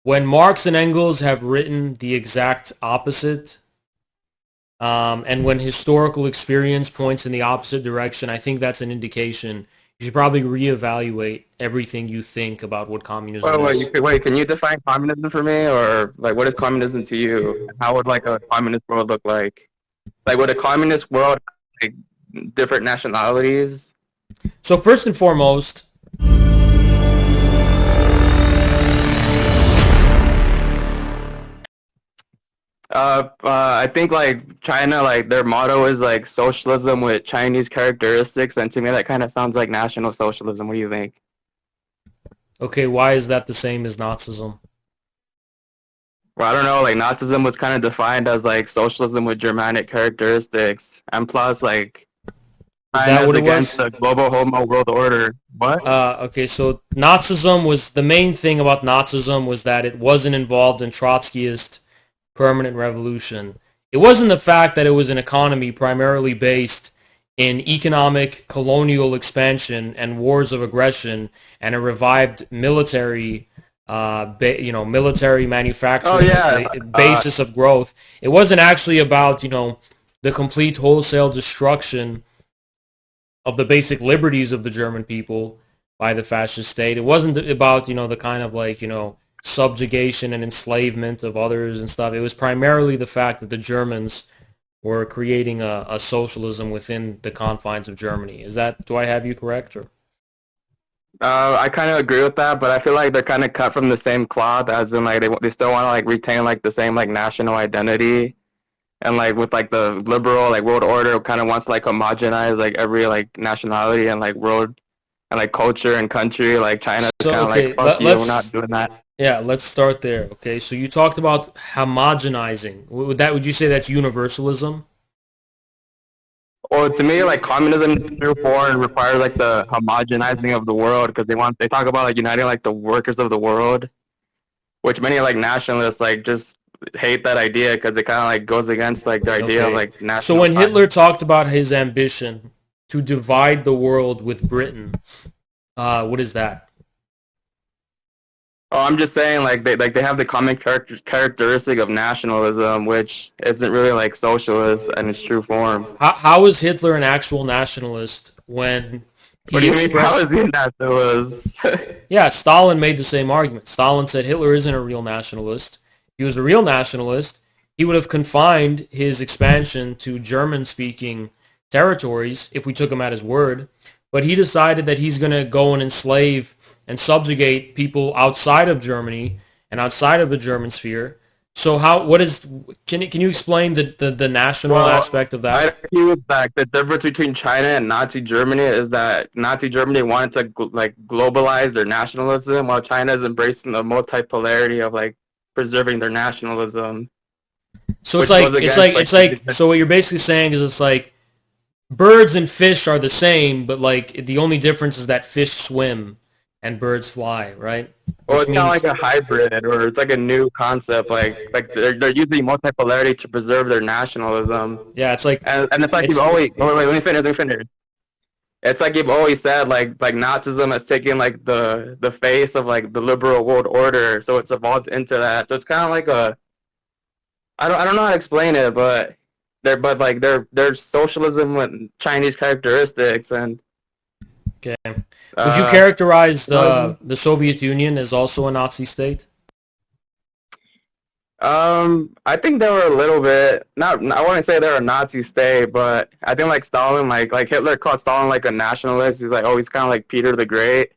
when Marx and Engels have written the exact opposite, and when historical experience points in the opposite direction, I think that's an indication you should probably reevaluate everything you think about what communism is. Wait, can you define communism for me, or like what is communism to you? How would like a communist world look like? Like, would a communist world have, like, different nationalities? So first and foremost, I think like China, like their motto is like socialism with Chinese characteristics, and to me that kind of sounds like National Socialism. What do you think? okay, why is that the same as Nazism? Well, I don't know. Like Nazism was kind of defined as like socialism with Germanic characteristics, and plus like Is that what China's it against was? the global homo world order. What? Okay, so Nazism was the main thing about Nazism was that it wasn't involved in Trotskyist permanent revolution. It wasn't the fact that it was an economy primarily based in economic colonial expansion and wars of aggression and a revived military, military Oh manufacturing as yeah. the basis of growth. It wasn't actually about, the complete wholesale destruction of the basic liberties of the German people by the fascist state. It wasn't about, the kind of like, subjugation and enslavement of others and stuff. It was primarily the fact that the Germans were creating a socialism within the confines of Germany. Do I have you correct? Or? I kind of agree with that, but I feel like they're kind of cut from the same cloth, as in like they still want to like retain like the same like national identity, and like with like the liberal like world order kind of wants to like homogenize like every like nationality and like world and like culture and country. Like China's So, kind of okay, like fuck you, we're not doing that. yeah, let's start there. Okay, so you talked about homogenizing. Would you say that's universalism? Well, to me, like communism in true form requires like the homogenizing of the world because they talk about like uniting like the workers of the world, which many like nationalists like just hate that idea because it kind of like goes against like the idea of Okay. like So national when pride. Hitler talked about his ambition to divide the world with Britain, what is that? Oh, I'm just saying they have the common characteristic of nationalism, which isn't really like socialist in its true form. How is Hitler an actual nationalist when What he do you mean? How expressed? is it nationalist? Yeah, Stalin made the same argument. Stalin said Hitler isn't a real nationalist. If he was a real nationalist, he would have confined his expansion to German-speaking territories if we took him at his word. But he decided that he's going to go and enslave and subjugate people outside of Germany and outside of the German sphere. So can you explain the national Well, aspect of I that? agree with that. The difference between China and Nazi Germany is that Nazi Germany wanted to like globalize their nationalism, while China is embracing the multipolarity of like preserving their nationalism, So which goes against so what you're basically saying is it's like birds and fish are the same, but like the only difference is that fish swim and birds fly, right? well, Which it's kind of means like a hybrid, or it's like a new concept. Like they're using multipolarity to preserve their nationalism, yeah, it's like and it's like you've it's always. Wait, let me finish. It's like you've always said, like Nazism has taken like the face of like the liberal world order, so it's evolved into that. So it's kind of like a I don't know how to explain it, but they're socialism with Chinese characteristics, and okay. Would you uh, characterize well, the Soviet Union as also a Nazi state? I think they were a little bit not. I wouldn't say they're a Nazi state, but I think like Stalin, like Hitler called Stalin like a nationalist. He's like, oh, he's kind of like Peter the Great,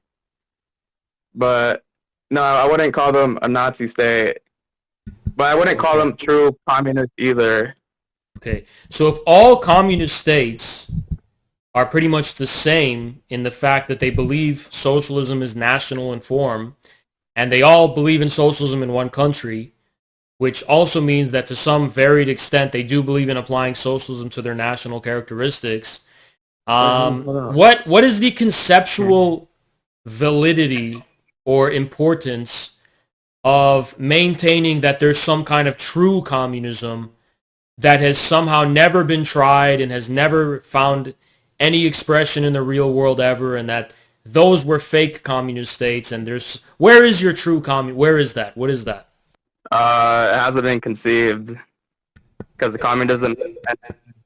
but no, I wouldn't call them a Nazi state. But I wouldn't call Okay. them true communists either. Okay. So if all communist states are pretty much the same in the fact that they believe socialism is national in form, and they all believe in socialism in one country, which also means that to some varied extent they do believe in applying socialism to their national characteristics. Hold on. What is the conceptual validity or importance of maintaining that there's some kind of true communism that has somehow never been tried and has never found any expression in the real world ever, and that those were fake communist states, and where is your true where is that? What is that? It hasn't been conceived because the communism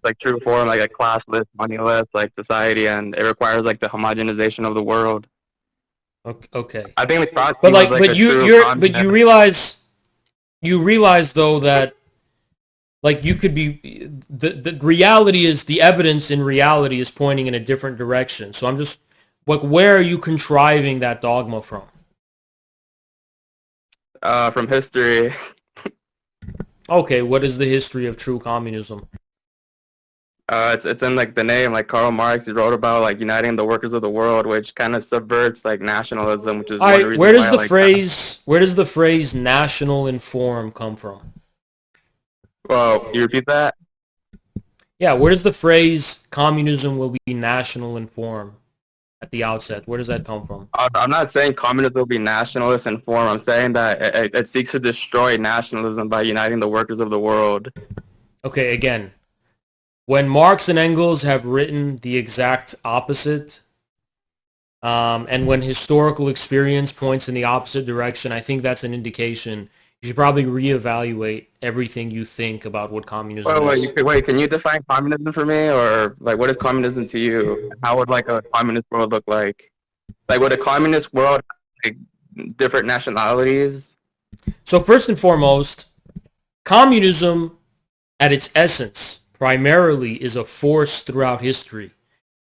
like true form, like a classless, moneyless, like society, and it requires like the homogenization of the world. Okay. I think the Trotsky But was like, like but a true you realize though that like you could be the reality is the evidence in reality is pointing in a different direction. So I'm just like, where are you contriving that dogma from? from history. Okay, what is the history of true communism? It's in like the name, like Karl Marx. He wrote about like uniting the workers of the world, which kind of subverts like nationalism, which is All one right, reason why I like. where does the phrase national inform come from? Well, you repeat that? Yeah, where does the phrase communism will be national in form at the outset? Where does that come from? I'm not saying communism will be nationalist in form. I'm saying that it seeks to destroy nationalism by uniting the workers of the world. Okay, again, when Marx and Engels have written the exact opposite, and when historical experience points in the opposite direction, I think that's an indication you should probably reevaluate everything you think about what communism is. Wait, can you define communism for me, or like what is communism to you? How would like a communist world look like? Like, would a communist world have, like, different nationalities? So first and foremost, communism at its essence primarily is a force throughout history.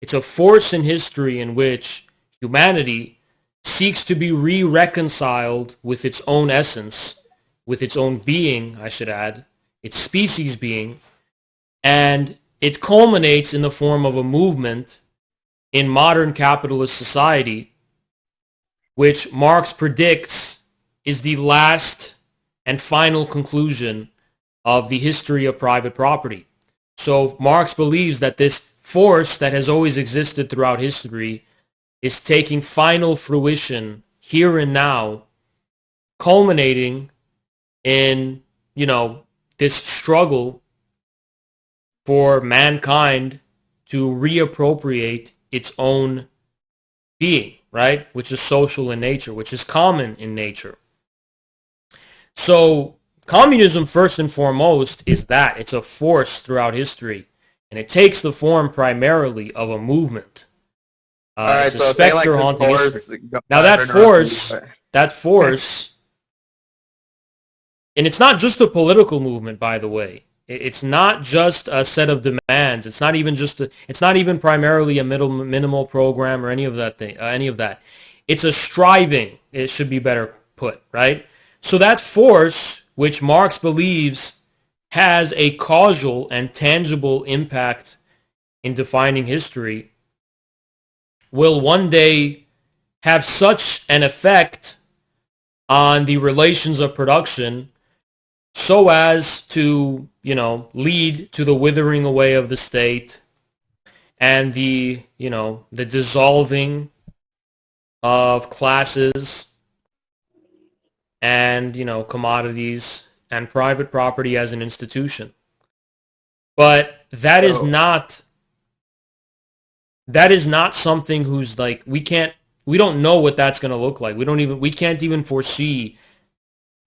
It's a force in history in which humanity seeks to be re-reconciled with its own essence, with its own being, I should add, its species being, and it culminates in the form of a movement in modern capitalist society, which Marx predicts is the last and final conclusion of the history of private property. So Marx believes that this force that has always existed throughout history is taking final fruition here and now, culminating in, this struggle for mankind to reappropriate its own being, right? Which is social in nature, which is common in nature. So communism, first and foremost, is that. It's a force throughout history. And it takes the form primarily of a movement. It's a specter haunting history. Now that force, and it's not just a political movement, by the way. It's not just a set of demands. It's not even primarily a minimal program or any of that. It's a striving. It should be better put, right? So that force, which Marx believes has a causal and tangible impact in defining history, will one day have such an effect on the relations of production so as to, lead to the withering away of the state and the dissolving of classes and, commodities and private property as an institution. But that is not something who's like, we don't know what that's going to look like. We can't even foresee.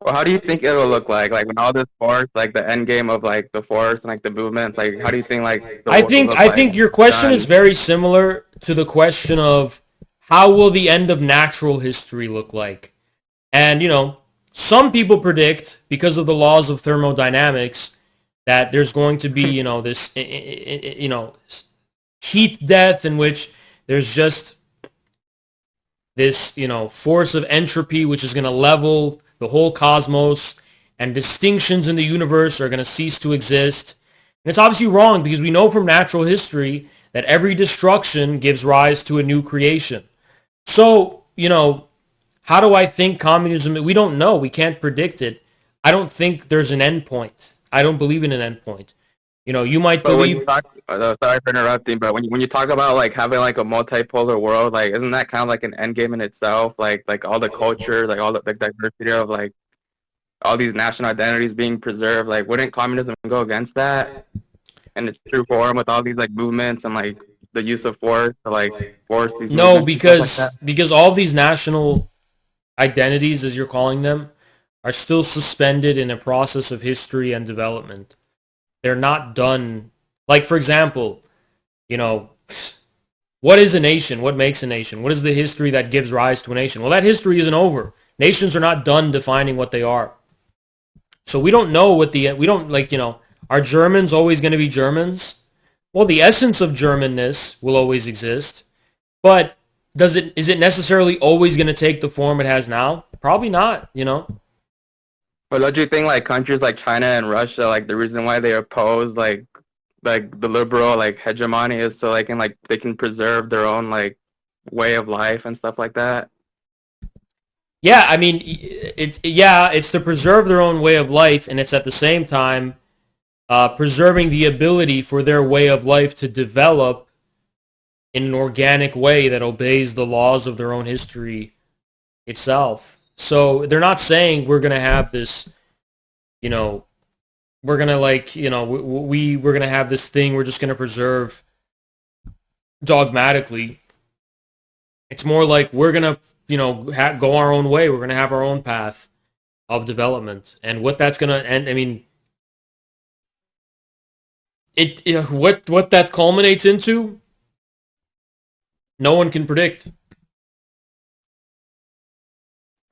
Well, how do you think it'll look like? Like when all this force, like the end game of like the force and like the movements, like how do you think like I think your question is very similar to the question of how will the end of natural history look like? And some people predict, because of the laws of thermodynamics, that there's going to be, this heat death in which there's just this, force of entropy which is going to level the whole cosmos, and distinctions in the universe are going to cease to exist. And it's obviously wrong, because we know from natural history that every destruction gives rise to a new creation. So, how do I think communism? We don't know. We can't predict it. I don't think there's an end point. I don't believe in an end point. You might believe. Sorry for interrupting, but when you talk about like having like a multipolar world, like isn't that kind of like an end game in itself? Like all the culture, like all the diversity of like all these national identities being preserved. Like wouldn't communism go against that in its true form with all these like movements and like the use of force to like force these No, movements and stuff like that. because all of these national identities, as you're calling them, are still suspended in a process of history and development. They're not done. Like, for example, you know, what is a nation? What makes a nation? What is the history that gives rise to a nation? Well, that history isn't over. Nations are not done defining what they are. So we don't know what we don't like, are Germans always going to be Germans? Well, the essence of Germanness will always exist, but is it necessarily always going to take the form it has now? Probably not. But don't you think like countries like China and Russia, like the reason why they oppose like the liberal like hegemony is so like they can preserve their own like way of life and stuff like that. Yeah, I mean, it's to preserve their own way of life, and it's at the same time preserving the ability for their way of life to develop in an organic way that obeys the laws of their own history itself. So they're not saying we're going to have this, you know, we're going to we're going to have this thing we're just going to preserve dogmatically. It's more like we're going to, go our own way. We're going to have our own path of development. And what that's going to end, I mean, what that culminates into, no one can predict.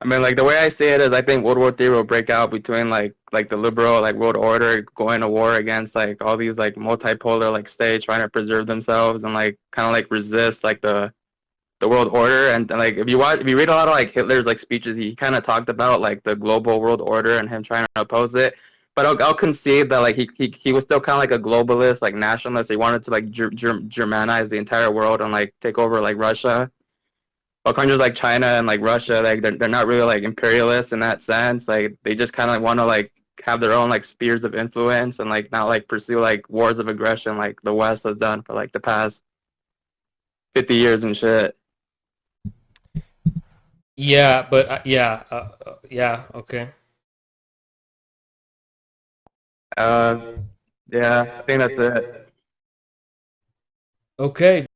I mean, like the way I see it is, I think World War III will break out between like the liberal like world order going to war against like all these like multipolar like states trying to preserve themselves and like kind of like resist like the world order. And like if you read a lot of like Hitler's like speeches, he kind of talked about like the global world order and him trying to oppose it. But I'll concede that like he was still kind of like a globalist, like nationalist. He wanted to like Germanize the entire world and like take over like Russia. Well, countries like China and like Russia, like they're not really like imperialists in that sense. Like they just kind of want to like have their own like spheres of influence and like not like pursue like wars of aggression like the West has done for like the past 50 years and shit. Yeah, but yeah, okay. Uh, yeah, I think that's it. Okay,